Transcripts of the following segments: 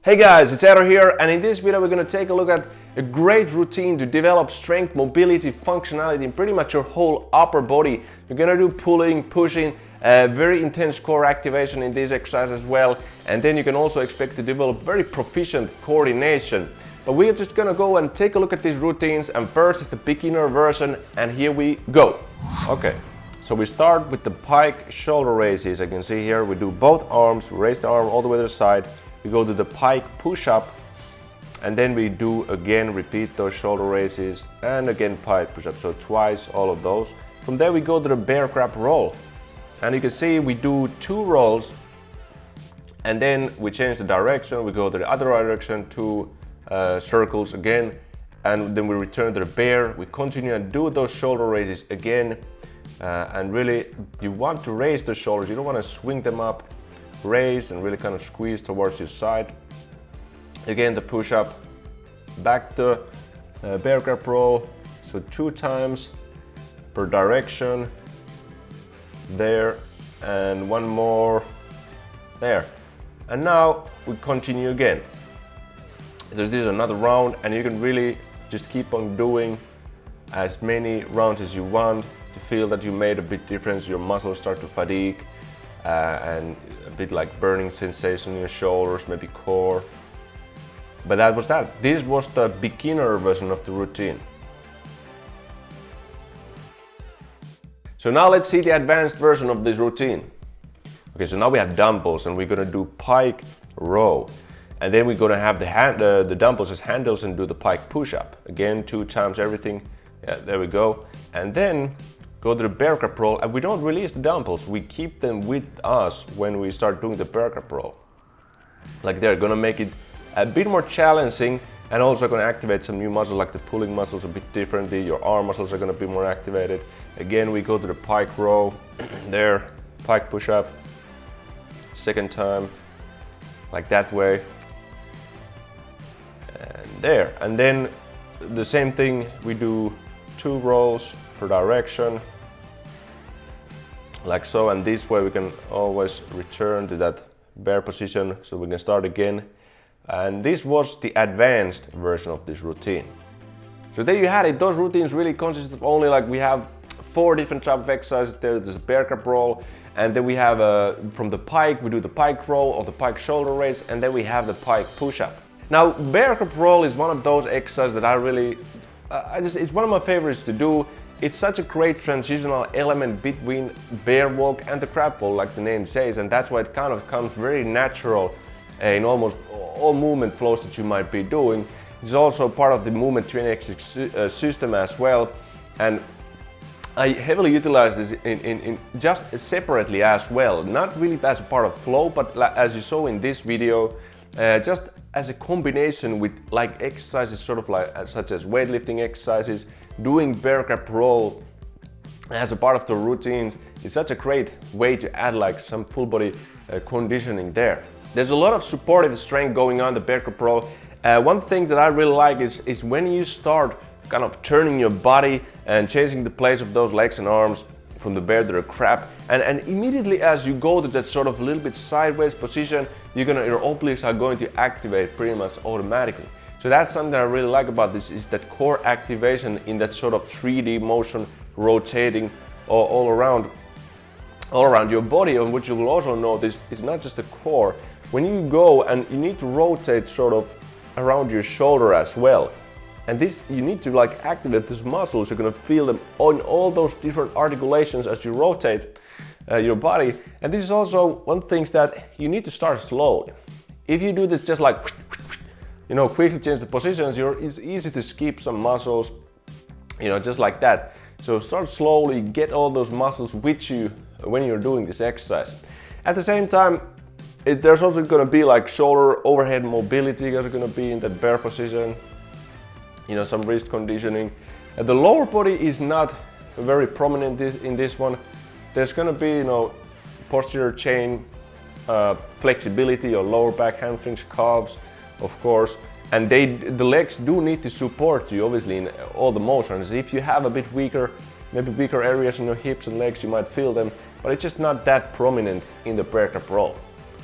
Hey guys, it's Eero here, and in this video we're going to take a look at a great routine to develop strength, mobility, functionality in pretty much your whole upper body. You're going to do pulling, pushing, very intense core activation in this exercise as well, and then you can also expect to develop very proficient coordination. But we're just going to go and take a look at these routines, and first is the beginner version, and here we go. Okay, so we start with the Pike shoulder raises. As you can see here, we do both arms, we raise the arm all the way to the side. We go to the Pike push-up, and then we do again, repeat those shoulder raises, and again Pike push-up, so twice all of those. From there we go to the bear grab roll, and you can see we do 2 rolls, and then we change the direction, we go to the other direction, 2 circles again, and then we return to the bear. We continue and do those shoulder raises again, and really you want to raise the shoulders, you don't want to swing them up. Raise and really kind of squeeze towards your side. Again the push-up, back to bear grab roll, so 2 times per direction, there, and 1 more there. And now we continue again. This is another round, and you can really just keep on doing as many rounds as you want to feel that you made a big difference. Your muscles start to fatigue, and a bit like burning sensation in your shoulders, maybe core. But that was that. This was the beginner version of the routine. So now let's see the advanced version of this routine. Okay, so now we have dumbbells, and we're gonna do Pike row. And then we're gonna have the dumbbells as handles and do the Pike push-up. Again, 2 times everything. Yeah, there we go. And then go to the bear grab roll, and we don't release the dumbbells. We keep them with us when we start doing the bear grab roll. Like they're gonna make it a bit more challenging, and also gonna activate some new muscles, like the pulling muscles a bit differently. Your arm muscles are gonna be more activated. Again, we go to the Pike row, there, Pike push up, second time, like that way, and there. And then the same thing, we do 2 rolls per direction, like so, and this way we can always return to that bear position, so we can start again. And this was the advanced version of this routine. So there you had it. Those routines really consist of only, like, we have 4 different type of exercises. There's the bear grab roll, and then we have from the Pike we do the Pike roll or the Pike shoulder raise, and then we have the Pike push-up. Now bear grab roll is one of those exercises that I really it's one of my favorites to do. It's such a great transitional element between bear walk and the grab roll, like the name says, and that's why it kind of comes very natural in almost all movement flows that you might be doing. It's also part of the movement training system as well, and I heavily utilize this in just separately as well, not really as a part of flow, but as you saw in this video, just as a combination with like exercises, sort of like such as weightlifting exercises. Doing bear grab roll as a part of the routines is such a great way to add like some full body conditioning there. There's a lot of supportive strength going on the bear grab roll. One thing that I really like is when you start kind of turning your body and changing the place of those legs and arms from the bear to the grab, and immediately as you go to that sort of a little bit sideways position, your obliques are going to activate pretty much automatically. So that's something that I really like about this, is that core activation in that sort of 3D motion, rotating all around your body. And what you will also notice is not just the core. When you go and you need to rotate sort of around your shoulder as well. And this, you need to like activate these muscles. You're gonna feel them on all those different articulations as you rotate your body. And this is also one thing that you need to start slowly. If you do this just like, quickly change the positions, it's easy to skip some muscles, just like that. So start slowly, get all those muscles with you when you're doing this exercise. At the same time, there's also gonna be like shoulder overhead mobility. You're gonna be in that bear position, some wrist conditioning. And the lower body is not very prominent in this one. There's gonna be, posterior chain flexibility, or lower back, hamstrings, calves, of course, and the legs do need to support you obviously in all the motions. If you have a bit weaker, maybe weaker areas in your hips and legs, you might feel them, but it's just not that prominent in the bear grab roll.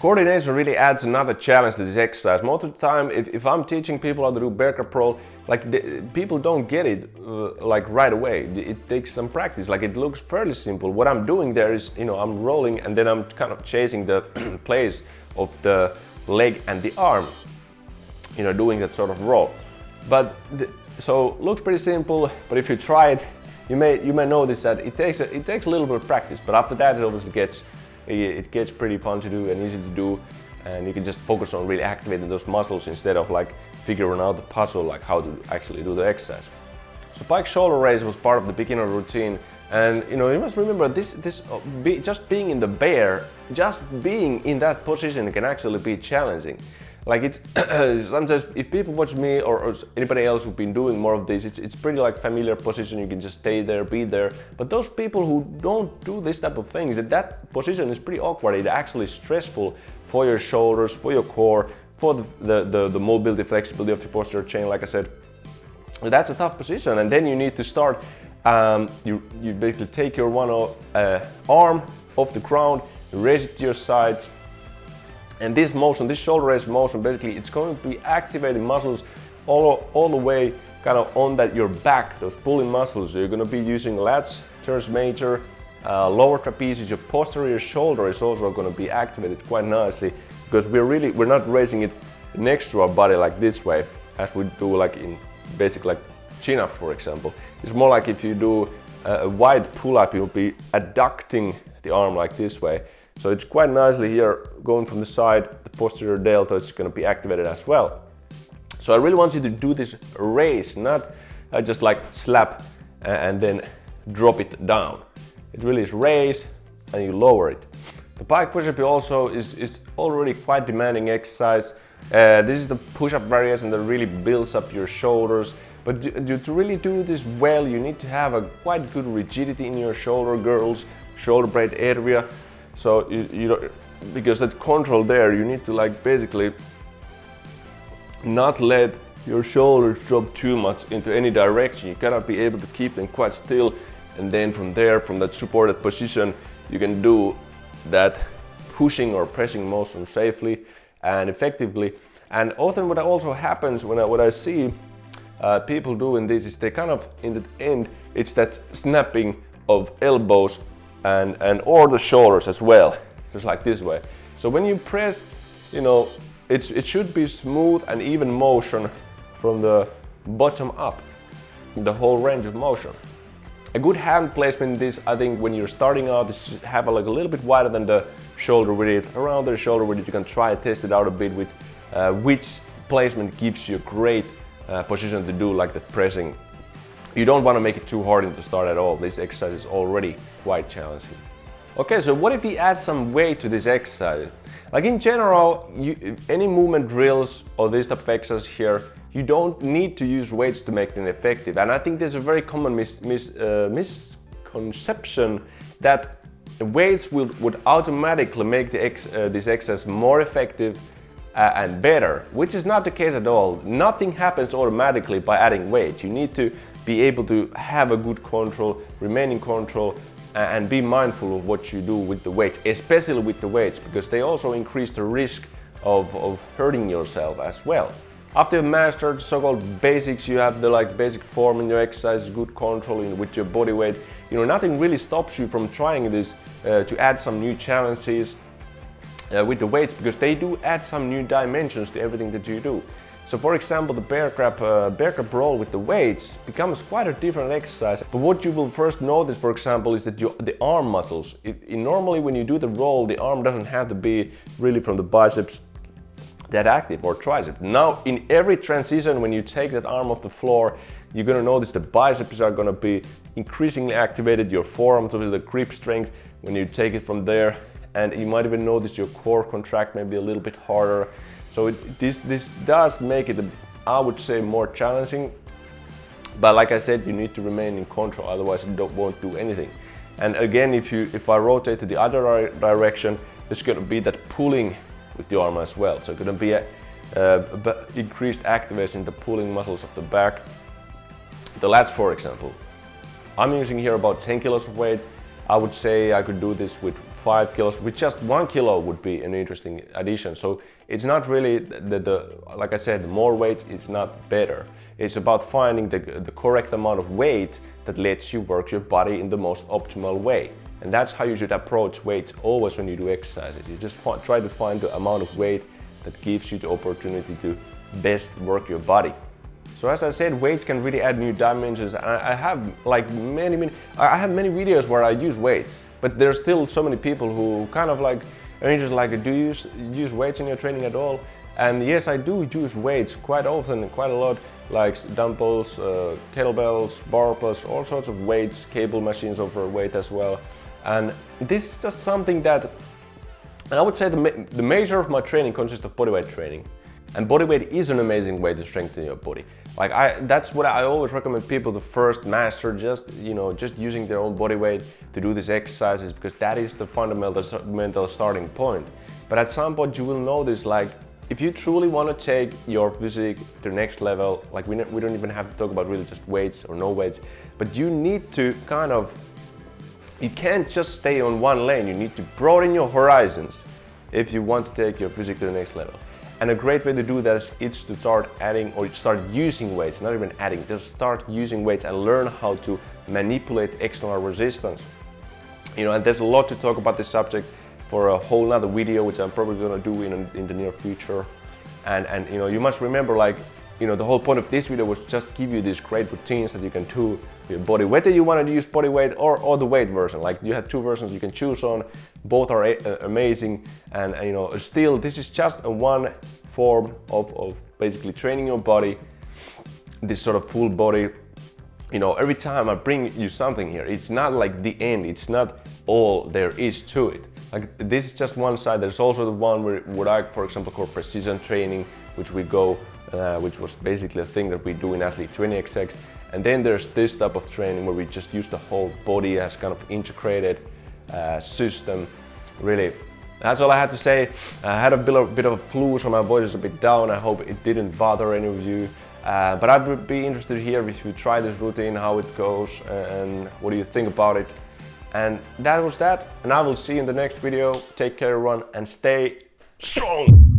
Coordination really adds another challenge to this exercise. Most of the time, if I'm teaching people how to do bear crab roll, like people don't get it like right away. It takes some practice. Like it looks fairly simple. What I'm doing there is, I'm rolling and then I'm kind of chasing the place of the leg and the arm, doing that sort of roll. But so looks pretty simple. But if you try it, you may notice that it takes a little bit of practice. But after that, it obviously gets pretty fun to do and easy to do, and you can just focus on really activating those muscles instead of like figuring out the puzzle, like how to actually do the exercise. So Pike shoulder raise was part of the beginner routine, and you must remember just being in the bear, just being in that position can actually be challenging. Like it's sometimes if people watch me or anybody else who've been doing more of this, it's pretty like familiar position. You can just stay there, be there. But those people who don't do this type of things, that position is pretty awkward. It's actually stressful for your shoulders, for your core, for the mobility, flexibility of your posterior chain. Like I said, that's a tough position. And then you need to start. You basically take your one arm off the ground, raise it to your side. And this motion, this shoulder raise motion, basically it's going to be activating muscles all the way kind of on your back, those pulling muscles. So you're going to be using lats, teres major, lower trapezius. Your posterior shoulder is also going to be activated quite nicely because we're not raising it next to our body like this way as we do like in basic like chin-ups, for example. It's more like if you do a wide pull-up, you'll be adducting the arm like this way. So it's quite nicely here going from the side, the posterior deltoid is going to be activated as well. So I really want you to do this raise, not just like slap and then drop it down. It really is raise and you lower it. The pike push-up also is already quite demanding exercise. This is the push-up variation that really builds up your shoulders. But to really do this well, you need to have a quite good rigidity in your shoulder girdles, shoulder blade area. So because that control there, you need to like basically not let your shoulders drop too much into any direction. You gotta be able to keep them quite still, and then from there, from that supported position, you can do that pushing or pressing motion safely and effectively. And often what also happens when I see people doing this is they kind of in the end it's that snapping of elbows and or the shoulders as well, just like this way. So when you press, it should be smooth and even motion from the bottom up, the whole range of motion. A good hand placement in this, I think, when you're starting out, it should have a little bit wider than the shoulder width. Around the shoulder width, you can try to test it out a bit with which placement gives you a great position to do like the pressing. You don't want to make it too hard in the start at all. This exercise is already quite challenging. Okay, so what if we add some weight to this exercise? Like in general, any movement drills or this type of exercise here, you don't need to use weights to make them effective. And I think there's a very common misconception that weights would automatically make this exercise more effective and better, which is not the case at all. Nothing happens automatically by adding weight. You need to be able to have a good control, remain in control, and be mindful of what you do with the weights, especially with the weights, because they also increase the risk of hurting yourself as well. After you've mastered so-called basics, you have the basic form in your exercise, good control with your body weight. Nothing really stops you from trying this to add some new challenges with the weights, because they do add some new dimensions to everything that you do. So for example, the bear crab roll with the weights becomes quite a different exercise. But what you will first notice, for example, is that the arm muscles. Normally when you do the roll, the arm doesn't have to be really from the biceps that active or tricep. Now in every transition, when you take that arm off the floor, you're gonna notice the biceps are gonna be increasingly activated, your forearms, obviously the grip strength when you take it from there, and you might even notice your core contract maybe a little bit harder. So this does make it, I would say, more challenging. But like I said, you need to remain in control, otherwise you won't do anything. And again, if I rotate to the other direction, there's going to be that pulling with the arm as well. So it's going to be a increased activation in the pulling muscles of the back. The lats, for example. I'm using here about 10 kilos of weight. I would say I could do this with 5 kilos. With just 1 kilo would be an interesting addition. So it's not really like I said, more weight is not better. It's about finding the correct amount of weight that lets you work your body in the most optimal way. And that's how you should approach weights always when you do exercises. You just try to find the amount of weight that gives you the opportunity to best work your body. So as I said, weights can really add new dimensions. I have like I have many videos where I use weights, but there's still so many people who kind of like are just like, do you use weights in your training at all? And yes, I do use weights quite often, quite a lot, like dumbbells, kettlebells, barbells, all sorts of weights, cable machines over weight as well. And this is just something that I would say the measure of my training consists of bodyweight training. And bodyweight is an amazing way to strengthen your body. Like that's what I always recommend people to first master, just using their own body weight to do these exercises, because that is the fundamental starting point. But at some point you will notice, like, if you truly want to take your physique to the next level, like we don't even have to talk about really just weights or no weights, but you need to you can't just stay on one lane. You need to broaden your horizons if you want to take your physique to the next level. And a great way to do that is to start adding or start using weights, not even adding, just start using weights and learn how to manipulate external resistance. And there's a lot to talk about this subject for a whole nother video, which I'm probably gonna do in the near future. And you must remember, like, the whole point of this video was just give you these great routines that you can do with your body, whether you want to use body weight or the weight version. Like, you have two versions you can choose on. Both are amazing, and still this is just one form of basically training your body, this sort of full body. Every time I bring you something here, it's not like the end, it's not all there is to it. Like, this is just one side. There's also the one where what I, for example, call precision training, which which was basically a thing that we do in Athlete 20XX. And then there's this type of training where we just use the whole body as kind of integrated system. Really, that's all I had to say. I had a bit of a flu, so my voice is a bit down. I hope it didn't bother any of you. But I would be interested to hear if you try this routine, how it goes, and what do you think about it. And that was that, and I will see you in the next video. Take care everyone, and stay strong!